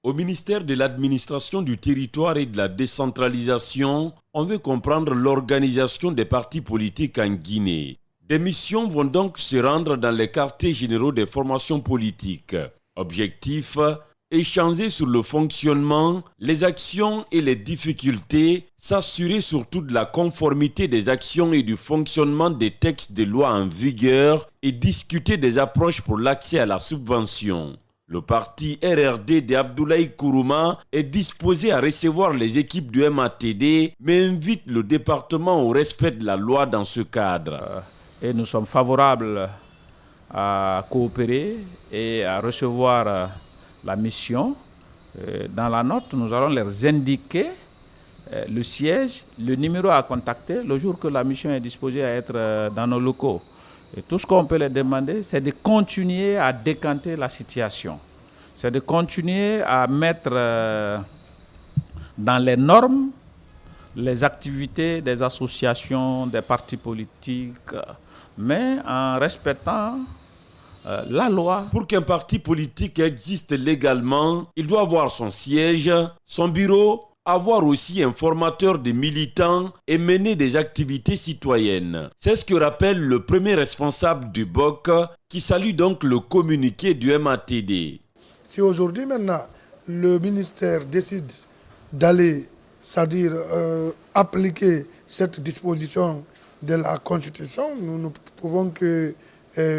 Au ministère de l'Administration du Territoire et de la Décentralisation, on veut comprendre l'organisation des partis politiques en Guinée. Des missions vont donc se rendre dans les quartiers généraux des formations politiques. Objectif, échanger sur le fonctionnement, les actions et les difficultés, s'assurer surtout de la conformité des actions et du fonctionnement des textes de loi en vigueur et discuter des approches pour l'accès à la subvention. Le parti RRD d'Abdoulaye Kourouma est disposé à recevoir les équipes du MATD, mais invite le département au respect de la loi dans ce cadre. Et nous sommes favorables à coopérer et à recevoir la mission. Dans la note, nous allons leur indiquer le siège, le numéro à contacter le jour que la mission est disposée à être dans nos locaux. Et tout ce qu'on peut leur demander, c'est de continuer à décanter la situation. C'est de continuer à mettre dans les normes les activités des associations, des partis politiques, mais en respectant la loi. Pour qu'un parti politique existe légalement, il doit avoir son siège, son bureau, avoir aussi un formateur de militants et mener des activités citoyennes. C'est ce que rappelle le premier responsable du BOC qui salue donc le communiqué du MATD. Si aujourd'hui maintenant le ministère décide d'aller, c'est-à-dire appliquer cette disposition de la Constitution, nous ne pouvons que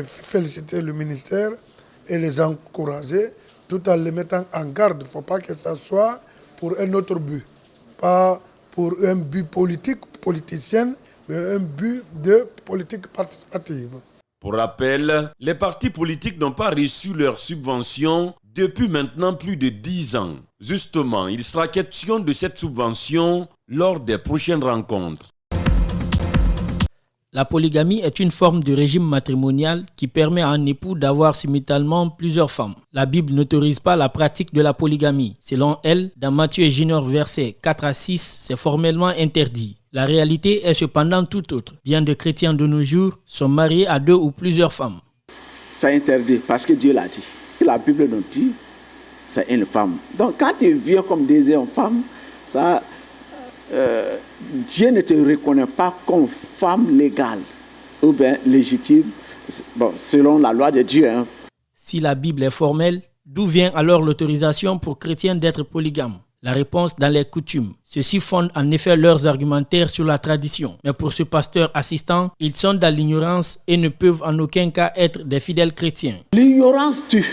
féliciter le ministère et les encourager tout en les mettant en garde. Il ne faut pas que ça soit pour un autre but, pas pour un but politique, politicien, mais un but de politique participative. Pour rappel, les partis politiques n'ont pas reçu leurs subventions depuis maintenant plus de 10 ans. Justement, il sera question de cette subvention lors des prochaines rencontres. La polygamie est une forme de régime matrimonial qui permet à un époux d'avoir simultanément plusieurs femmes. La Bible n'autorise pas la pratique de la polygamie. Selon elle, dans Matthieu et Junior versets 4 à 6, c'est formellement interdit. La réalité est cependant tout autre. Bien des chrétiens de nos jours sont mariés à 2 ou plusieurs femmes. C'est interdit parce que Dieu l'a dit. La Bible nous dit, c'est une femme. Donc quand tu viens comme deuxième femme, ça... Dieu ne te reconnaît pas comme femme légale ou bien légitime, selon la loi de Dieu. Si la Bible est formelle, d'où vient alors l'autorisation pour chrétiens d'être polygames? La réponse dans les coutumes. Ceux-ci fondent en effet leurs argumentaires sur la tradition. Mais pour ce pasteur assistant, ils sont dans l'ignorance et ne peuvent en aucun cas être des fidèles chrétiens. L'ignorance tue.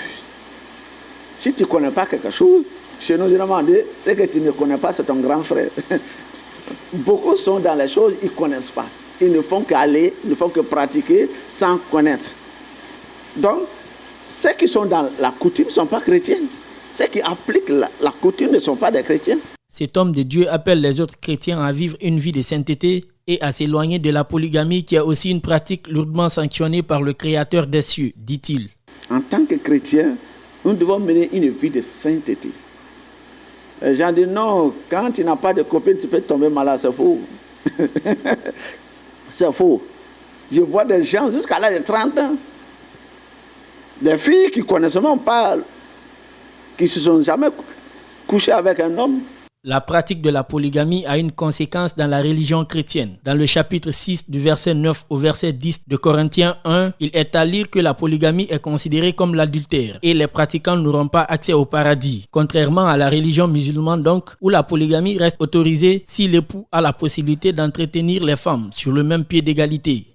Si tu ne connais pas quelque chose, chez nous, c'est que tu ne connais pas, c'est ton grand frère. Beaucoup sont dans les choses, ils ne connaissent pas. Ils ne font qu'aller, ils ne font que pratiquer sans connaître. Donc, ceux qui sont dans la coutume ne sont pas chrétiens. Ceux qui appliquent la coutume ne sont pas des chrétiens. Cet homme de Dieu appelle les autres chrétiens à vivre une vie de sainteté et à s'éloigner de la polygamie qui est aussi une pratique lourdement sanctionnée par le Créateur des cieux, dit-il. En tant que chrétiens, nous devons mener une vie de sainteté. Les gens disent non, quand tu n'as pas de copine, tu peux tomber malade, c'est faux. C'est faux. Je vois des gens jusqu'à l'âge de 30 ans, des filles qui ne connaissent même pas, qui ne se sont jamais couchées avec un homme. La pratique de la polygamie a une conséquence dans la religion chrétienne. Dans le chapitre 6 du verset 9 au verset 10 de Corinthiens 1, il est à lire que la polygamie est considérée comme l'adultère et les pratiquants n'auront pas accès au paradis. Contrairement à la religion musulmane donc, où la polygamie reste autorisée si l'époux a la possibilité d'entretenir les femmes sur le même pied d'égalité.